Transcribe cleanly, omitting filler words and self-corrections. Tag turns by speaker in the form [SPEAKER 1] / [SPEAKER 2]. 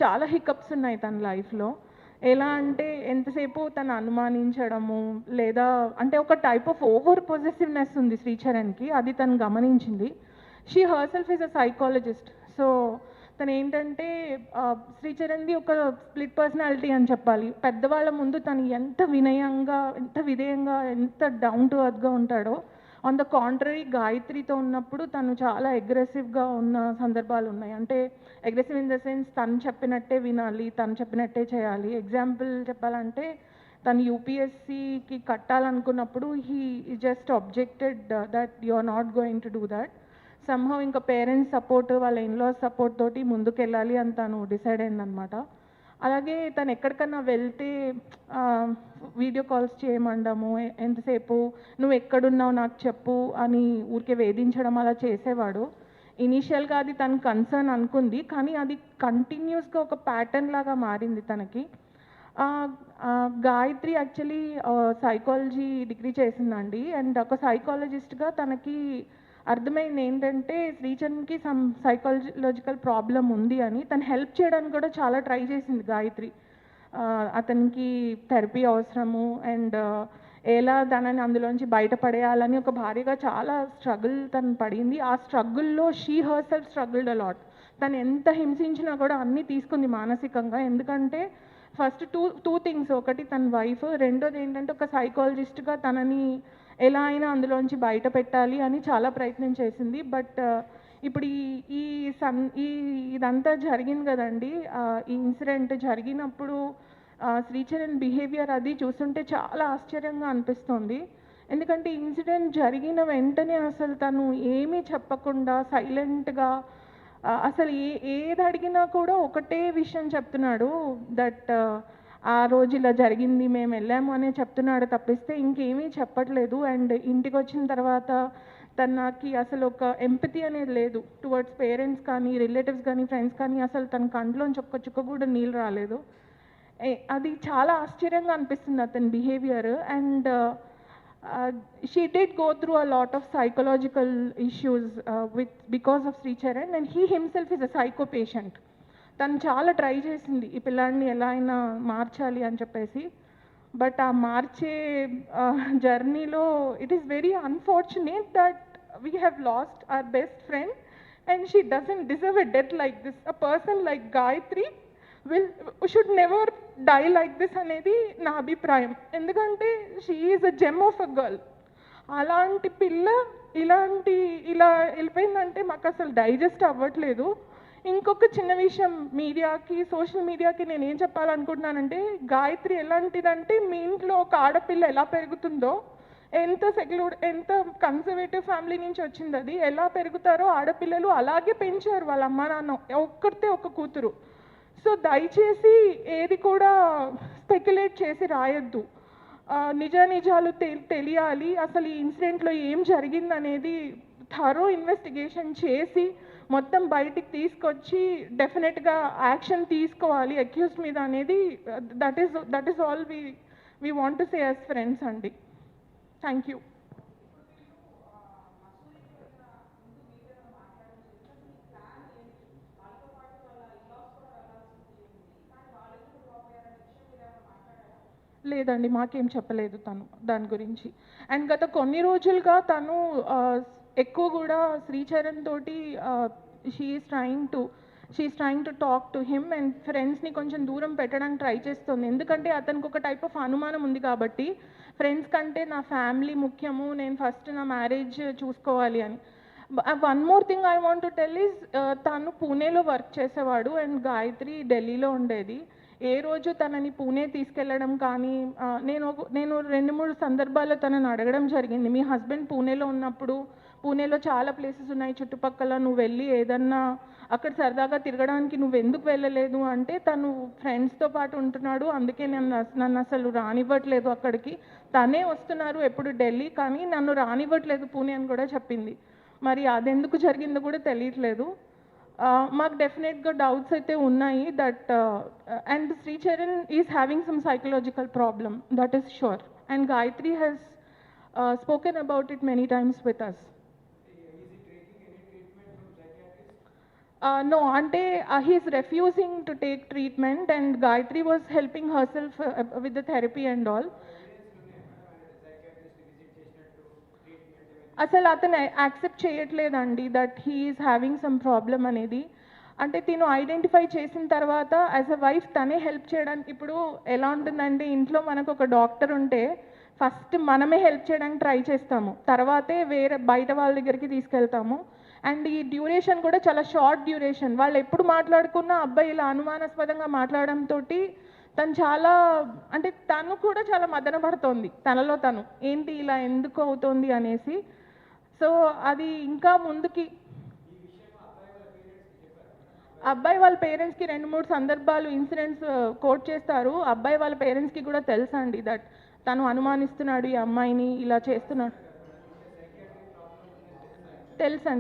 [SPEAKER 1] చాలా హికప్స్ ఉన్నాయి తన లైఫ్లో. ఎలా అంటే ఎంతసేపు తను అనుమానించడము, లేదా అంటే ఒక టైప్ ఆఫ్ ఓవర్ పొజెసివ్నెస్ ఉంది శ్రీచరణ్కి, అది తను గమనించింది. She herself is a psychologist. So తను ఏంటంటే శ్రీచరణ్ది ఒక స్ప్లిట్ పర్సనాలిటీ అని చెప్పాలి. పెద్దవాళ్ళ ముందు తను ఎంత వినయంగా, ఎంత విధేయంగా, ఎంత డౌన్ టు అర్త్గా ఉంటాడో, ఆన్ ద కాంట్రరీ గాయత్రితో ఉన్నప్పుడు తను చాలా అగ్రెసివ్గా ఉన్న సందర్భాలు ఉన్నాయి. అంటే అగ్రెసివ్ ఇన్ ద సెన్స్ తను చెప్పినట్టే వినాలి, తను చెప్పినట్టే చేయాలి. ఎగ్జాంపుల్ చెప్పాలంటే తను యూపీఎస్సీకి కట్టాలనుకున్నప్పుడు he just objected that you are not going to do that. Somehow ఇంకా పేరెంట్స్ సపోర్ట్, వాళ్ళ ఇన్లాస్ సపోర్ట్ తోటి ముందుకెళ్ళాలి అని తను డిసైడ్ అయిందనమాట. అలాగే తను ఎక్కడికన్నా వెళ్తే వీడియో కాల్స్ చేయమండము, ఎంతసేపు నువ్వు ఎక్కడున్నావు నాకు చెప్పు అని ఊరికే వేధించడం అలా చేసేవాడు. ఇనీషియల్గా అది తన కన్సర్న్ అనుకుంది, కానీ అది కంటిన్యూస్గా ఒక ప్యాటర్న్ లాగా మారింది తనకి. గాయత్రి యాక్చువల్లీ సైకాలజీ డిగ్రీ చేసిందండి. అండ్ ఒక సైకాలజిస్ట్గా తనకి అర్థమైంది ఏంటంటే శ్రీచరణ్కి సమ్ సైకాలజికల్ ప్రాబ్లం ఉంది అని. తను హెల్ప్ చేయడానికి కూడా చాలా ట్రై చేసింది గాయత్రి. అతనికి థెరపీ అవసరము అండ్ ఎలా తనని అందులోంచి బయటపడేయాలని ఒక భార్యగా చాలా స్ట్రగుల్ తను పడింది. ఆ స్ట్రగుల్లో she herself struggled a lot. తను ఎంత హింసించినా కూడా అన్నీ తీసుకుంది మానసికంగా. ఎందుకంటే ఫస్ట్ టూ థింగ్స్, ఒకటి తన వైఫ్, రెండోది ఏంటంటే ఒక సైకాలజిస్ట్గా తనని ఎలా అయినా అందులోంచి బయట పెట్టాలి అని చాలా ప్రయత్నం చేసింది. బట్ ఇప్పుడు ఈ ఇదంతా జరిగింది కదండి, ఈ ఇన్సిడెంట్ జరిగినప్పుడు శ్రీచరణ్ బిహేవియర్ అది చూస్తుంటే చాలా ఆశ్చర్యంగా అనిపిస్తుంది. ఎందుకంటే ఇన్సిడెంట్ జరిగిన వెంటనే అసలు తను ఏమీ చెప్పకుండా సైలెంట్గా అసలు ఏది అడిగినా కూడా ఒకటే విషయం చెప్తున్నాడు, దట్ ఆ రోజు ఇలా జరిగింది, మేము వెళ్ళాము అనే చెప్తున్నాడు తప్పిస్తే ఇంకేమీ చెప్పట్లేదు. అండ్ ఇంటికి వచ్చిన తర్వాత తనకి అసలు ఒక ఎంపతి అనేది లేదు టువర్డ్స్ పేరెంట్స్ కానీ, రిలేటివ్స్ కానీ, ఫ్రెండ్స్ కానీ. అసలు తన కంట్లోంచి ఒక్క చుక్క కూడా నీళ్ళు రాలేదు. అది చాలా ఆశ్చర్యంగా అనిపిస్తుంది అతని behaviour. And she did go through a lot of psychological issues because of Sricharan, and he himself is a psycho patient. తను చాలా ట్రై చేసింది ఈ పిల్లాడిని ఎలా అయినా మార్చాలి అని చెప్పేసి. బట్ ఆ మార్చే జర్నీలో it is very unfortunate that we have lost our best friend and she doesn't deserve a death like this. A person like Gayatri should never die like this అనేది నా అభిప్రాయం. ఎందుకంటే she is a gem of a girl. అలాంటి పిల్ల ఇలా వెళ్ళిపోయిందంటే మాకు అసలు digest అవ్వట్లేదు. ఇంకొక చిన్న విషయం, మీడియాకి, సోషల్ మీడియాకి నేను ఏం చెప్పాలనుకుంటున్నానంటే, గాయత్రి ఎలాంటిదంటే మీ ఇంట్లో ఒక ఆడపిల్ల ఎలా పెరుగుతుందో, ఎంత కన్సర్వేటివ్ ఫ్యామిలీ నుంచి వచ్చింది అది, ఎలా పెరుగుతారో ఆడపిల్లలు అలాగే పెంచారు వాళ్ళ అమ్మ నాన్న, ఒక్కరితే ఒక కూతురు. సో దయచేసి ఏది కూడా స్పెక్యులేట్ చేసి రాయొద్దు. నిజాలు తెలియాలి. అసలు ఈ ఇన్సిడెంట్లో ఏం జరిగిందనేది థరో ఇన్వెస్టిగేషన్ చేసి మొత్తం బయటికి తీసుకొచ్చి డెఫినెట్గా యాక్షన్ తీసుకోవాలి అక్యూజ్డ్ మీద అనేది that is all we want to say as friends అండి. Thank you. లేదండి, మాకేం చెప్పలేదు తను దాని గురించి. అండ్ గత కొన్ని రోజులుగా తను ఎక్కువ కూడా శ్రీచరణ్ తోటి she is trying to talk to him and ఫ్రెండ్స్ని కొంచెం దూరం పెట్టడానికి ట్రై చేస్తుంది. ఎందుకంటే అతనికి ఒక టైప్ ఆఫ్ అనుమానం ఉంది కాబట్టి, ఫ్రెండ్స్ కంటే నా ఫ్యామిలీ ముఖ్యము, నేను ఫస్ట్ నా మ్యారేజ్ చూసుకోవాలి అని. One more thing I want to tell is, తను పూణేలో వర్క్ చేసేవాడు అండ్ గాయత్రి ఢిల్లీలో ఉండేది. ఏ రోజు తనని పూణే తీసుకెళ్ళడం కానీ, నేను 2-3 సందర్భాల్లో తనని అడగడం జరిగింది, మీ హస్బెండ్ పూణేలో ఉన్నప్పుడు, పూణేలో చాలా ప్లేసెస్ ఉన్నాయి చుట్టుపక్కల, నువ్వు వెళ్ళి ఏదన్నా అక్కడ సరదాగా తిరగడానికి నువ్వు ఎందుకు వెళ్ళలేదు అంటే, తను ఫ్రెండ్స్తో పాటు ఉంటున్నాడు, అందుకే నన్ను అసలు రానివ్వట్లేదు అక్కడికి, తనే వస్తున్నారు ఎప్పుడు ఢిల్లీ, కానీ నన్ను రానివ్వట్లేదు పూణే అని కూడా చెప్పింది. మరి అదెందుకు జరిగిందో కూడా తెలియట్లేదు. మాకు డెఫినెట్గా డౌట్స్ అయితే ఉన్నాయి that and Sricharan is having some psychological problem, that is sure. And Gayatri has spoken about it many times with us. No, ante he's refusing to take treatment, and Gayatri was helping herself with the therapy and all. అసలు అతను accept చేయట్లేదండి that he is having some problem అనేది. అంటే తిను identify చేసిన తర్వాత as a wife తనే help చేయడానికి, ఇప్పుడు ఎలా ఉంటుందంటే ఇంట్లో మనకు ఒక డాక్టర్ ఉంటే ఫస్ట్ మనమే హెల్ప్ చేయడానికి ట్రై చేస్తాము, తర్వాతే వేరే బయట వాళ్ళ దగ్గరికి తీసుకెళ్తాము. అండ్ ఈ డ్యూరేషన్ కూడా చాలా షార్ట్ డ్యూరేషన్. వాళ్ళు ఎప్పుడు మాట్లాడుకున్నా అబ్బాయి ఇలా అనుమానాస్పదంగా మాట్లాడడంతో తను చాలా, అంటే తను కూడా చాలా మదన పడుతోంది తనలో తను, ఏంటి ఇలా ఎందుకు అవుతోంది అనేసి. సో అది ఇంకా ముందుకి అబ్బాయి వాళ్ళ పేరెంట్స్కి 2-3 సందర్భాలు ఇన్సిడెంట్స్ కోట్ చేస్తారు. అబ్బాయి వాళ్ళ పేరెంట్స్కి కూడా తెలుసండి దట్ తను అనుమానిస్తున్నాడు ఈ అమ్మాయిని, ఇలా చేస్తున్నాడు తెలుసండి.